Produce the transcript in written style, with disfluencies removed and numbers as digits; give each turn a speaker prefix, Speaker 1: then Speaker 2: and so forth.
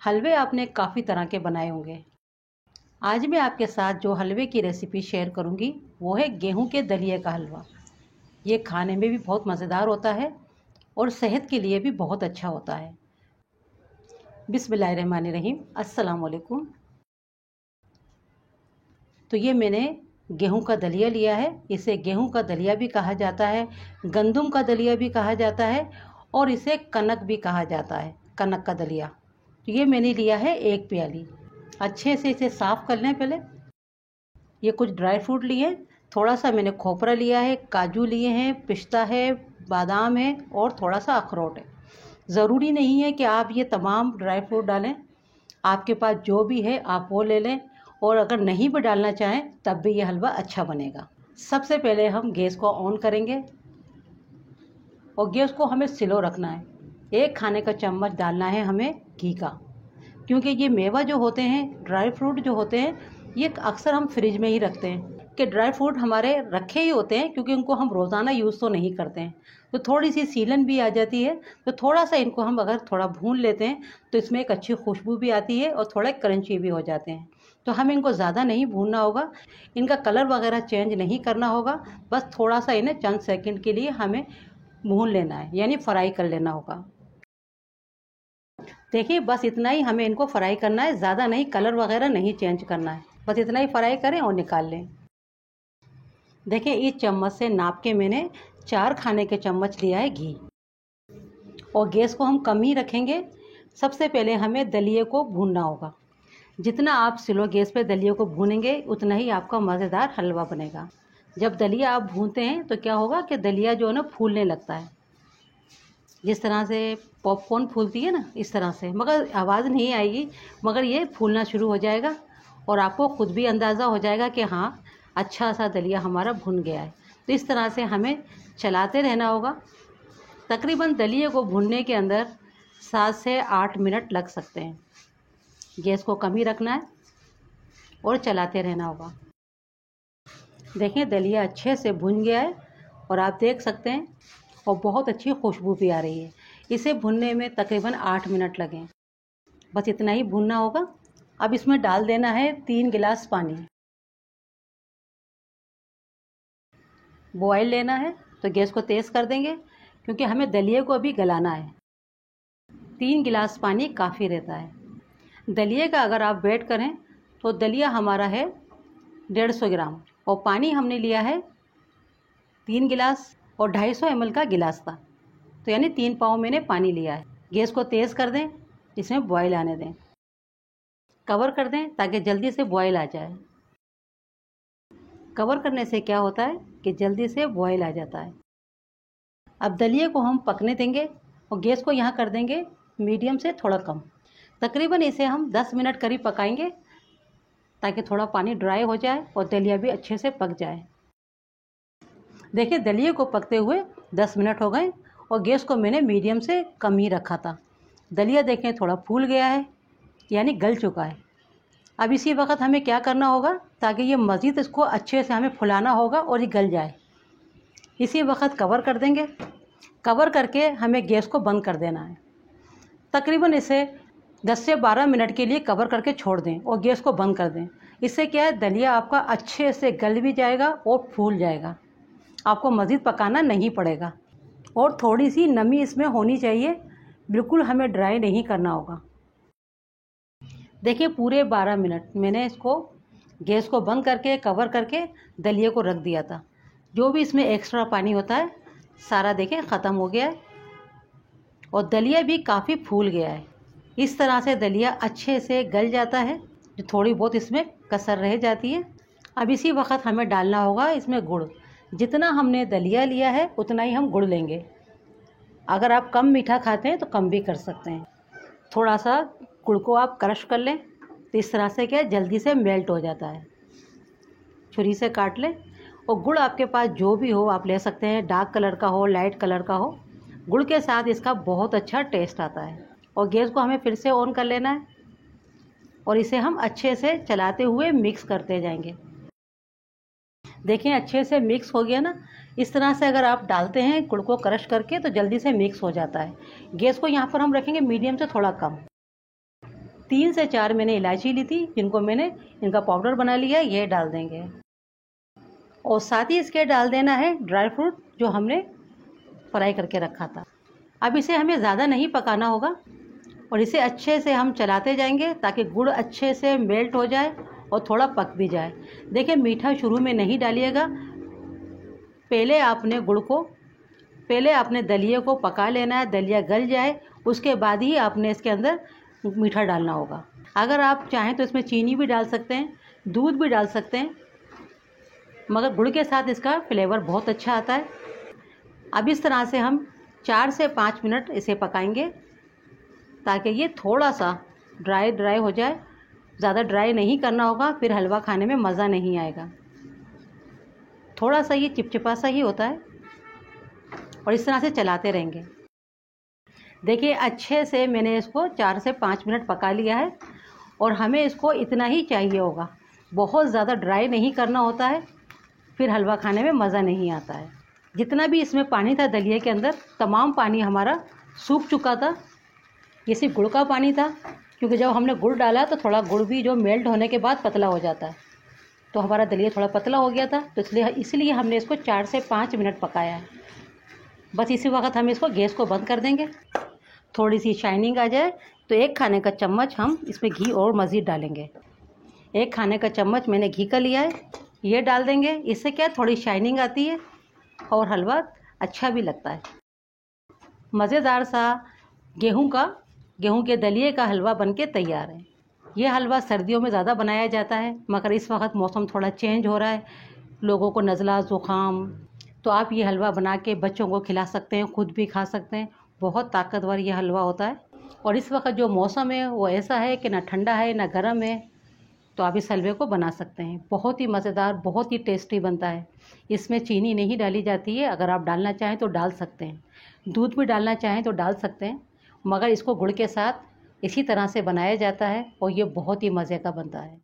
Speaker 1: हलवे आपने काफ़ी तरह के बनाए होंगे। आज मैं आपके साथ जो हलवे की रेसिपी शेयर करूंगी वो है गेहूं के दलिए का हलवा। ये खाने में भी बहुत मज़ेदार होता है और सेहत के लिए भी बहुत अच्छा होता है। बिस्मिल्लाहिर्रहमानिर्रहीम, अस्सलाम वालेकुम। तो ये मैंने गेहूं का दलिया लिया है। इसे गेहूं का दलिया भी कहा जाता है, गंदम का दलिया भी कहा जाता है और इसे कनक भी कहा जाता है, कनक का दलिया। तो ये मैंने लिया है 1 प्याली। अच्छे से इसे साफ़ कर लें पहले। ये कुछ ड्राई फ्रूट लिए, थोड़ा सा मैंने खोपरा लिया है, काजू लिए हैं, पिस्ता है, बादाम है और थोड़ा सा अखरोट है। ज़रूरी नहीं है कि आप ये तमाम ड्राई फ्रूट डालें, आपके पास जो भी है आप वो ले लें और अगर नहीं भी डालना चाहें तब भी ये हलवा अच्छा बनेगा। सबसे पहले हम गैस को ऑन करेंगे और गैस को हमें स्लो रखना है। 1 खाने का चम्मच डालना है हमें घी का, क्योंकि ये मेवा जो होते हैं, ड्राई फ्रूट जो होते हैं, ये अक्सर हम फ्रिज में ही रखते हैं कि ड्राई फ्रूट हमारे रखे ही होते हैं, क्योंकि उनको हम रोज़ाना यूज़ तो नहीं करते हैं। तो थोड़ी सी सीलन भी आ जाती है। तो थोड़ा सा इनको हम अगर थोड़ा भून लेते हैं तो इसमें एक अच्छी खुशबू भी आती है और थोड़ा क्रंची भी हो जाते हैं। तो हमें इनको ज़्यादा नहीं भूनना होगा, इनका कलर वगैरह चेंज नहीं करना होगा। बस थोड़ा सा इन्हें चंद सेकंड के लिए हमें भून लेना है, यानी फ्राई कर लेना होगा। देखिए, बस इतना ही हमें इनको फ्राई करना है, ज़्यादा नहीं, कलर वगैरह नहीं चेंज करना है। बस इतना ही फ्राई करें और निकाल लें। देखिए, इस चम्मच से नाप के मैंने 4 खाने के चम्मच लिया है घी और गैस को हम कम ही रखेंगे। सबसे पहले हमें दलिए को भूनना होगा। जितना आप स्लो गैस पे दलिए को भूनेंगे उतना ही आपका मज़ेदार हलवा बनेगा। जब दलिया आप भूनते हैं तो क्या होगा कि दलिया जो है ना फूलने लगता है, जिस तरह से पॉपकॉर्न फूलती है ना, इस तरह से। मगर आवाज़ नहीं आएगी, मगर ये फूलना शुरू हो जाएगा और आपको ख़ुद भी अंदाज़ा हो जाएगा कि हाँ, अच्छा सा दलिया हमारा भुन गया है। तो इस तरह से हमें चलाते रहना होगा। तकरीबन दलिए को भुनने के अंदर 7 से 8 मिनट लग सकते हैं। गैस को कम ही रखना है और चलाते रहना होगा। देखें, दलिया अच्छे से भुन गया है और आप देख सकते हैं और बहुत अच्छी खुशबू भी आ रही है। इसे भुनने में तकरीबन 8 मिनट लगे। बस इतना ही भुनना होगा। अब इसमें डाल देना है 3 गिलास पानी। बॉयल लेना है तो गैस को तेज़ कर देंगे, क्योंकि हमें दलिए को अभी गलाना है। 3 गिलास पानी काफ़ी रहता है। दलिए का अगर आप वेट करें तो दलिया हमारा है 150 ग्राम और पानी हमने लिया है 3 गिलास और 250 ml का गिलास था, तो यानी 3 पाव मैंने पानी लिया है। गैस को तेज़ कर दें, इसमें बॉयल आने दें, कवर कर दें ताकि जल्दी से बॉयल आ जाए। कवर करने से क्या होता है कि जल्दी से बॉयल आ जाता है। अब दलिए को हम पकने देंगे और गैस को यहाँ कर देंगे मीडियम से थोड़ा कम। तकरीबन इसे हम 10 मिनट करीब पकाएंगे ताकि थोड़ा पानी ड्राई हो जाए और दलिया भी अच्छे से पक जाए। देखिए, दलिए को पकते हुए 10 मिनट हो गए और गैस को मैंने मीडियम से कम ही रखा था। दलिया देखें थोड़ा फूल गया है, यानी गल चुका है। अब इसी वक्त हमें क्या करना होगा, ताकि ये मज़ीद इसको अच्छे से हमें फुलाना होगा और ये गल जाए। इसी वक्त कवर कर देंगे। कवर करके हमें गैस को बंद कर देना है। तकरीबन इसे 10 से 12 मिनट के लिए कवर करके छोड़ दें और गैस को बंद कर दें। इससे क्या है, दलिया आपका अच्छे से गल भी जाएगा और फूल जाएगा। आपको मज़ीद पकाना नहीं पड़ेगा और थोड़ी सी नमी इसमें होनी चाहिए, बिल्कुल हमें ड्राई नहीं करना होगा। देखिए, पूरे 12 मिनट मैंने इसको गैस को बंद करके कवर करके दलिए को रख दिया था। जो भी इसमें एक्स्ट्रा पानी होता है सारा देखें ख़त्म हो गया है और दलिया भी काफ़ी फूल गया है। इस तरह से दलिया अच्छे से गल जाता है, जो थोड़ी बहुत इसमें कसर रह जाती है। अब इसी वक्त हमें डालना होगा इसमें गुड़। जितना हमने दलिया लिया है उतना ही हम गुड़ लेंगे। अगर आप कम मीठा खाते हैं तो कम भी कर सकते हैं। थोड़ा सा गुड़ को आप क्रश कर लें, तो इस तरह से क्या है, जल्दी से मेल्ट हो जाता है। छुरी से काट लें और गुड़ आपके पास जो भी हो आप ले सकते हैं, डार्क कलर का हो, लाइट कलर का हो। गुड़ के साथ इसका बहुत अच्छा टेस्ट आता है। और गैस को हमें फिर से ऑन कर लेना है और इसे हम अच्छे से चलाते हुए मिक्स करते जाएंगे। देखें, अच्छे से मिक्स हो गया ना। इस तरह से अगर आप डालते हैं गुड़ को क्रश करके तो जल्दी से मिक्स हो जाता है। गैस को यहाँ पर हम रखेंगे मीडियम से थोड़ा कम। 3 से 4 मैंने इलायची ली थी, जिनको मैंने इनका पाउडर बना लिया, ये डाल देंगे। और साथ ही इसके डाल देना है ड्राई फ्रूट जो हमने फ्राई करके रखा था। अब इसे हमें ज़्यादा नहीं पकाना होगा और इसे अच्छे से हम चलाते जाएंगे ताकि गुड़ अच्छे से मेल्ट हो जाए और थोड़ा पक भी जाए। देखिए, मीठा शुरू में नहीं डालिएगा, पहले आपने दलिये को पका लेना है, दलिया गल जाए उसके बाद ही आपने इसके अंदर मीठा डालना होगा। अगर आप चाहें तो इसमें चीनी भी डाल सकते हैं, दूध भी डाल सकते हैं, मगर गुड़ के साथ इसका फ्लेवर बहुत अच्छा आता है। अब इस तरह से हम 4 से 5 मिनट इसे पकाएंगे ताकि ये थोड़ा सा ड्राई हो जाए। ज़्यादा ड्राई नहीं करना होगा, फिर हलवा खाने में मज़ा नहीं आएगा। थोड़ा सा ये चिपचिपा सा ही होता है और इस तरह से चलाते रहेंगे। देखिए, अच्छे से मैंने इसको 4 से 5 मिनट पका लिया है और हमें इसको इतना ही चाहिए होगा, बहुत ज़्यादा ड्राई नहीं करना होता है, फिर हलवा खाने में मज़ा नहीं आता है। जितना भी इसमें पानी था दलिये के अंदर, तमाम पानी हमारा सूख चुका था। ये सिर्फ गुड़ का पानी था, क्योंकि जब हमने गुड़ डाला तो थोड़ा गुड़ भी जो मेल्ट होने के बाद पतला हो जाता है, तो हमारा दलिया थोड़ा पतला हो गया था, तो इसलिए हमने इसको 4 से 5 मिनट पकाया है। बस इसी वक्त हम इसको गैस को बंद कर देंगे। थोड़ी सी शाइनिंग आ जाए तो 1 खाने का चम्मच हम इसमें घी और मज़ीद डालेंगे। 1 खाने का चम्मच मैंने घी का लिया है, ये डाल देंगे। इससे क्या थोड़ी शाइनिंग आती है और हलवा अच्छा भी लगता है। मज़ेदार सा गेहूं के दलिये का हलवा बनके तैयार है। ये हलवा सर्दियों में ज़्यादा बनाया जाता है, मगर इस वक्त मौसम थोड़ा चेंज हो रहा है, लोगों को नज़ला ज़ुकाम, तो आप ये हलवा बना के बच्चों को खिला सकते हैं, खुद भी खा सकते हैं। बहुत ताकतवर ये हलवा होता है और इस वक्त जो मौसम है वो ऐसा है कि ना ठंडा है ना गर्म है, तो आप इस हलवे को बना सकते हैं। बहुत ही मज़ेदार, बहुत ही टेस्टी बनता है। इसमें चीनी नहीं डाली जाती है, अगर आप डालना चाहें तो डाल सकते हैं, दूध भी डालना चाहें तो डाल सकते हैं, मगर इसको गुड़ के साथ इसी तरह से बनाया जाता है और ये बहुत ही मज़े का बनता है।